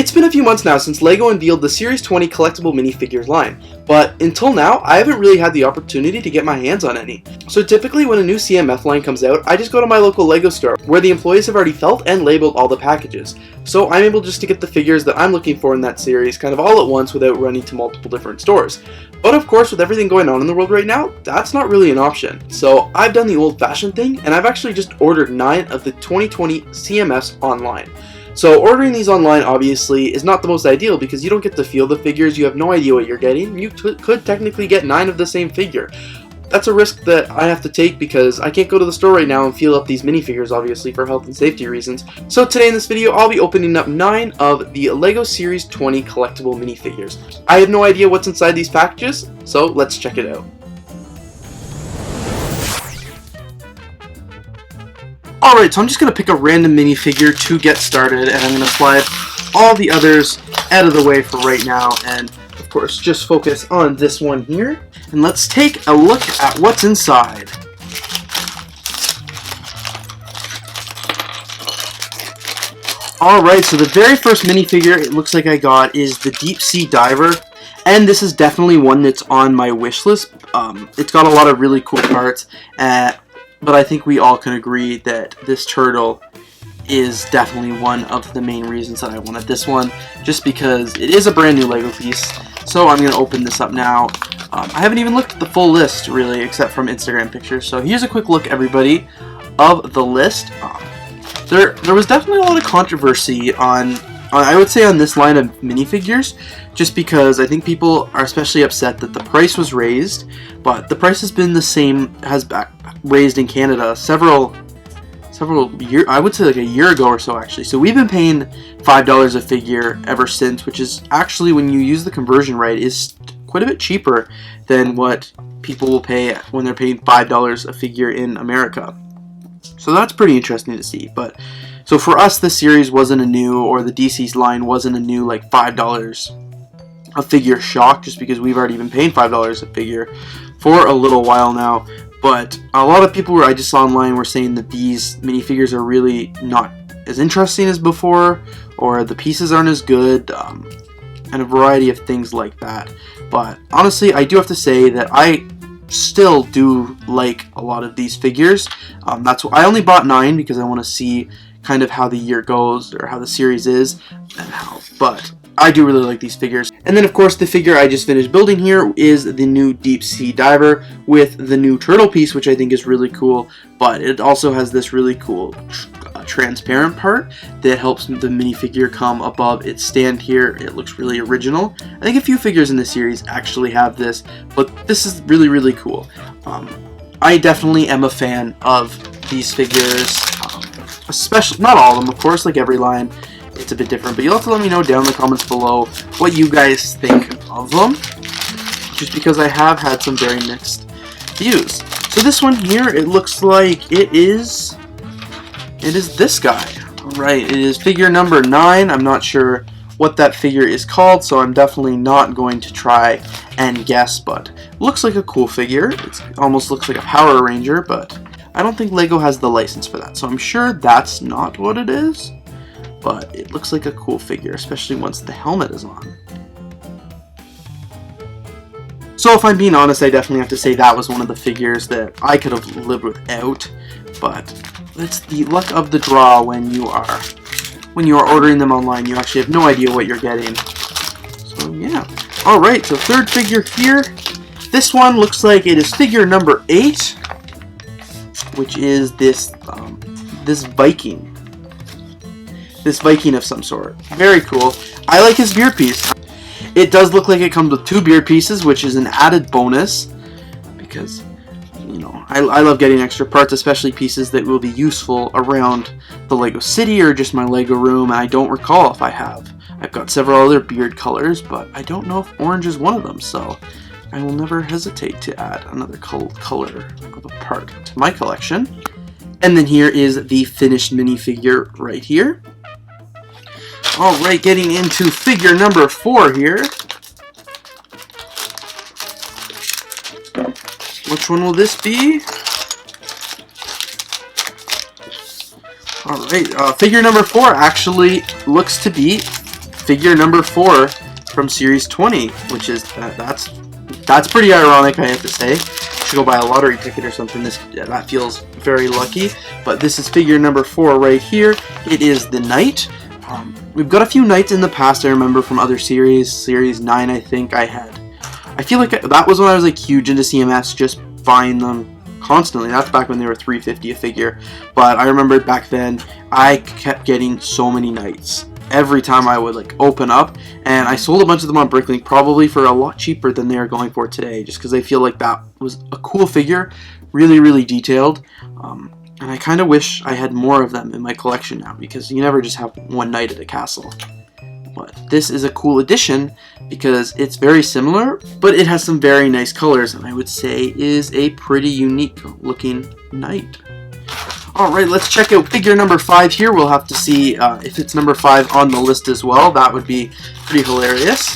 It's been a few months now since LEGO unveiled the Series 20 Collectible Minifigures line, but until now, I haven't really had the opportunity to get my hands on any. So typically when a new CMF line comes out, I just go to my local LEGO store, where the employees have already felt and labeled all the packages. So I'm able just to get the figures that I'm looking for in that series kind of all at once without running to multiple different stores. But of course, with everything going on in the world right now, that's not really an option. So I've done the old-fashioned thing, and I've actually just ordered 9 of the 2020 CMFs online. So ordering these online obviously is not the most ideal because you don't get to feel the figures, you have no idea what you're getting. You could technically get 9 of the same figure. That's a risk that I have to take because I can't go to the store right now and feel up these minifigures obviously for health and safety reasons. So today in this video I'll be opening up 9 of the LEGO Series 20 collectible minifigures. I have no idea what's inside these packages, so let's check it out. Alright, so I'm just going to pick a random minifigure to get started, and I'm going to slide all the others out of the way for right now, and of course just focus on this one here. And let's take a look at what's inside. Alright, so the very first minifigure it looks like I got is the Deep Sea Diver, and this is definitely one that's on my wish list. It's got a lot of really cool parts, but I think we all can agree that this turtle is definitely one of the main reasons that I wanted this one, just because it is a brand new LEGO piece. So I'm going to open this up now. I haven't even looked at the full list really, except from Instagram pictures. So here's a quick look, everybody, of the list. There was definitely a lot of controversy on I would say on this line of minifigures, just because I think people are especially upset that the price was raised, but the price has been the same, raised in Canada several years, I would say like a year ago or so actually. So we've been paying $5 a figure ever since, which is actually, when you use the conversion right, is quite a bit cheaper than what people will pay when they're paying $5 a figure in America. So that's pretty interesting to see. But so for us, this series wasn't a new, or the DC's line wasn't a new like $5 a figure shock, just because we've already been paying $5 a figure for a little while now. But a lot of people I just saw online were saying that these minifigures are really not as interesting as before, or the pieces aren't as good, and a variety of things like that. But honestly, I do have to say that I still do like a lot of these figures. That's why I only bought 9, because I want to see kind of how the year goes, or how the series is, and how. But I do really like these figures. And then of course the figure I just finished building here is the new Deep Sea Diver with the new turtle piece, which I think is really cool, but it also has this really cool transparent part that helps the minifigure come above its stand here. It looks really original. I think a few figures in the series actually have this, but this is really, really cool. I definitely am a fan of these figures, especially, not all of them, of course, like every line. It's a bit different, but you'll have to let me know down in the comments below what you guys think of them, just because I have had some very mixed views. So this one here, it looks like it is this guy. Right, it is figure number 9. I'm not sure what that figure is called, so I'm definitely not going to try and guess, but looks like a cool figure. It almost looks like a Power Ranger, but I don't think LEGO has the license for that, so I'm sure that's not what it is. But it looks like a cool figure, especially once the helmet is on. So if I'm being honest, I definitely have to say that was one of the figures that I could have lived without. But it's the luck of the draw when you are ordering them online. You actually have no idea what you're getting. So yeah. Alright, so third figure here. This one looks like it is figure number 8, which is this Viking. This Viking of some sort. Very cool. I like his beard piece. It does look like it comes with 2 beard pieces, which is an added bonus, because, you know, I love getting extra parts, especially pieces that will be useful around the LEGO city or just my LEGO room. And I don't recall if I have. I've got several other beard colors, but I don't know if orange is one of them, so I will never hesitate to add another color of a part to my collection. And then here is the finished minifigure right here. Alright, getting into figure number 4 here. Which one will this be? Alright, figure number 4 actually looks to be figure number 4 from Series 20, which is, that's pretty ironic, I have to say. Should go buy a lottery ticket or something. That feels very lucky. But this is figure number 4 right here. It is the Knight. We've got a few Knights in the past, I remember, from other series. Series 9, I think I had. I feel like that was when I was like huge into CMS, just buying them constantly. That's back when they were $3.50 a figure. But I remember back then, I kept getting so many Knights every time I would like open up, and I sold a bunch of them on BrickLoot, probably for a lot cheaper than they are going for today, just because I feel like that was a cool figure, really detailed, and I kind of wish I had more of them in my collection now, because you never just have one Knight at a castle. But this is a cool addition because it's very similar, but it has some very nice colors, and I would say is a pretty unique looking Knight. Alright, let's check out figure number 5 here. We'll have to see if it's number 5 on the list as well. That would be pretty hilarious.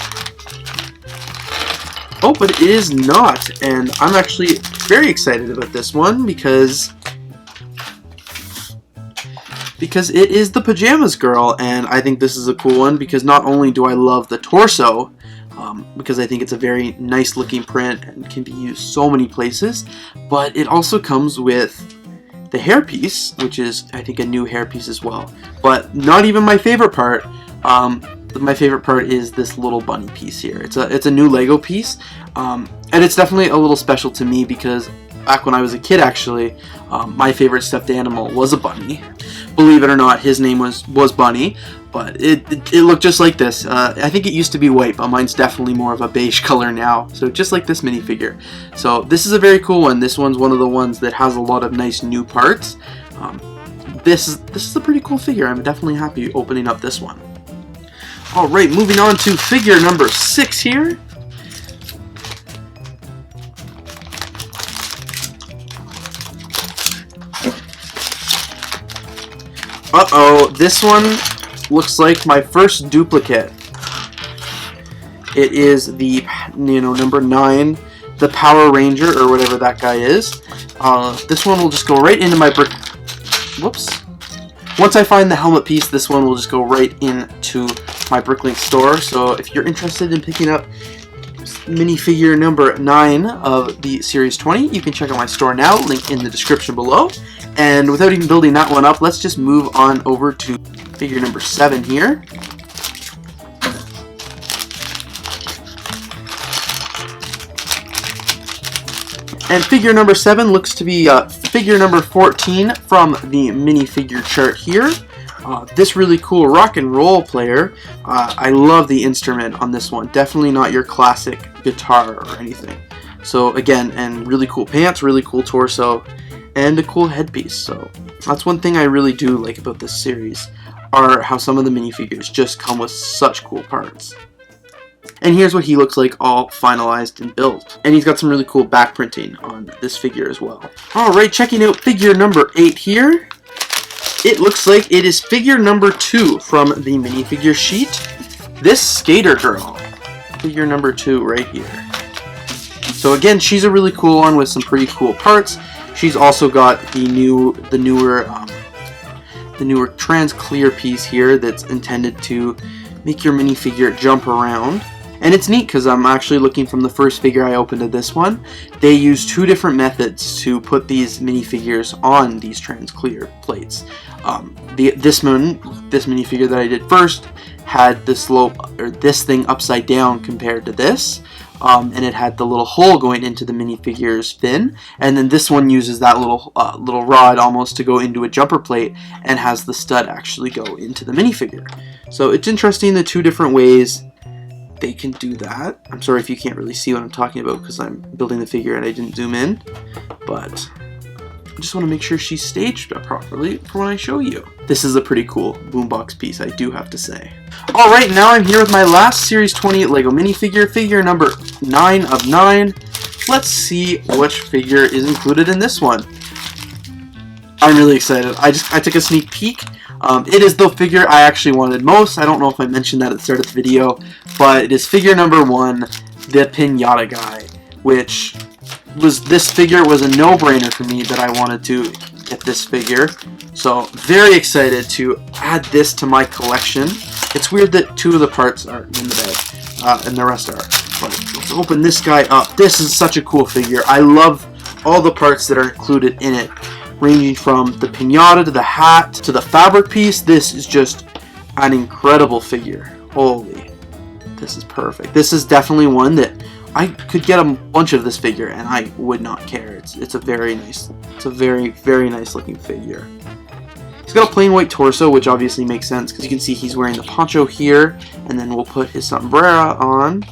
Oh, but it is not. And I'm actually very excited about this one because it is the Pajamas Girl. And I think this is a cool one because not only do I love the torso, because I think it's a very nice looking print and can be used so many places, but it also comes with the hairpiece, which is, I think, a new hairpiece as well. But not even my favorite part. My favorite part is this little bunny piece here. It's a new Lego piece, and it's definitely a little special to me because back when I was a kid, actually, my favorite stuffed animal was a bunny. Believe it or not, his name was Bunny, but it looked just like this. I think it used to be white, but mine's definitely more of a beige color now. So just like this minifigure. So this is a very cool one. This one's one of the ones that has a lot of nice new parts. This is a pretty cool figure. I'm definitely happy opening up this one. Alright, moving on to figure number 6 here. Uh-oh, this one looks like my first duplicate. It is the, number 9, the Power Ranger, or whatever that guy is. This one will just go right into my brick... Whoops. Once I find the helmet piece, this one will just go right into my BrickLoot store. So if you're interested in picking up minifigure number 9 of the Series 20, you can check out my store now, link in the description below. And without even building that one up, let's just move on over to figure number 7 here. And figure number 7 looks to be figure number 14 from the minifigure chart here. This really cool rock and roll player. I love the instrument on this one. Definitely not your classic guitar or anything. So again, and really cool pants, really cool torso, and a cool headpiece. So that's one thing I really do like about this series, are how some of the minifigures just come with such cool parts. And here's what he looks like all finalized and built. And he's got some really cool back printing on this figure as well. Alright, checking out figure number 8 here. It looks like it is figure number 2 from the minifigure sheet. This Skater Girl. Figure number 2 right here. So again, she's a really cool one with some pretty cool parts. She's also got the newer trans clear piece here that's intended to make your minifigure jump around. And it's neat because I'm actually looking from the first figure I opened to this one. They use 2 different methods to put these minifigures on these trans clear plates. This minifigure that I did first had the slope, or this thing, upside down compared to this. And it had the little hole going into the minifigure's fin, and then this one uses that little rod almost to go into a jumper plate and has the stud actually go into the minifigure. So it's interesting the 2 different ways they can do that. I'm sorry if you can't really see what I'm talking about because I'm building the figure and I didn't zoom in, but I just want to make sure she's staged up properly for when I show you. This is a pretty cool boombox piece, I do have to say. Alright, now I'm here with my last Series 20 Lego minifigure, figure number 9 of 9. Let's see which figure is included in this one. I'm really excited. I took a sneak peek. It is the figure I actually wanted most. I don't know if I mentioned that at the start of the video, but it is figure number 1, the Pinata Guy, which this figure was a no-brainer for me that I wanted to at this figure. So very excited to add this to my collection. It's weird that 2 of the parts are in the bag and the rest are. But let's open this guy up. This is such a cool figure. I love all the parts that are included in it, ranging from the pinata to the hat to the fabric piece. This is just an incredible figure. Holy, this is perfect. This is definitely one that I could get a bunch of this figure and I would not care. It's a very nice, it's a very, very nice looking figure. He's got a plain white torso, which obviously makes sense because you can see he's wearing the poncho here, and then we'll put his sombrero on.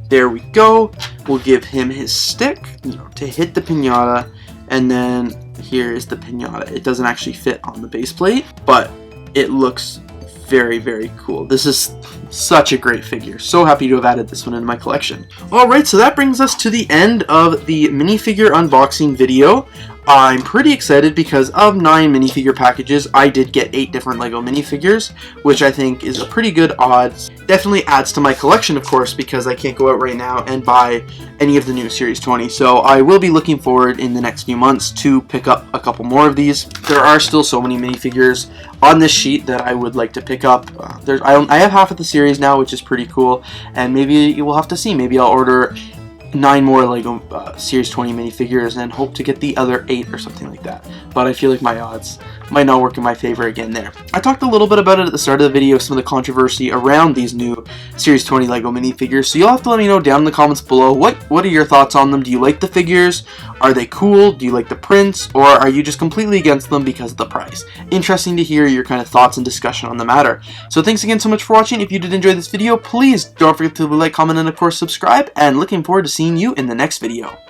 There we go. We'll give him his stick, you know, to hit the pinata, and then here is the pinata. It doesn't actually fit on the base plate, but it looks very, very cool. This is such a great figure. So happy to have added this one into my collection. Alright, so that brings us to the end of the minifigure unboxing video. I'm pretty excited because of 9 minifigure packages, I did get 8 different LEGO minifigures, which I think is a pretty good odds. Definitely adds to my collection, of course, because I can't go out right now and buy any of the new Series 20. So I will be looking forward in the next few months to pick up a couple more of these. There are still so many minifigures on this sheet that I would like to pick up. I have half of the series now, which is pretty cool, and maybe you will have to see. Maybe I'll order 9 more LEGO Series 20 minifigures and hope to get the other 8 or something like that. But I feel like my odds might not work in my favor again there. I talked a little bit about it at the start of the video, some of the controversy around these new Series 20 LEGO minifigures, so you'll have to let me know down in the comments below what are your thoughts on them. Do you like the figures? Are they cool? Do you like the prints? Or are you just completely against them because of the price? Interesting to hear your kind of thoughts and discussion on the matter. So thanks again so much for watching. If you did enjoy this video, please don't forget to like, comment, and of course subscribe, and looking forward to seeing you in the next video.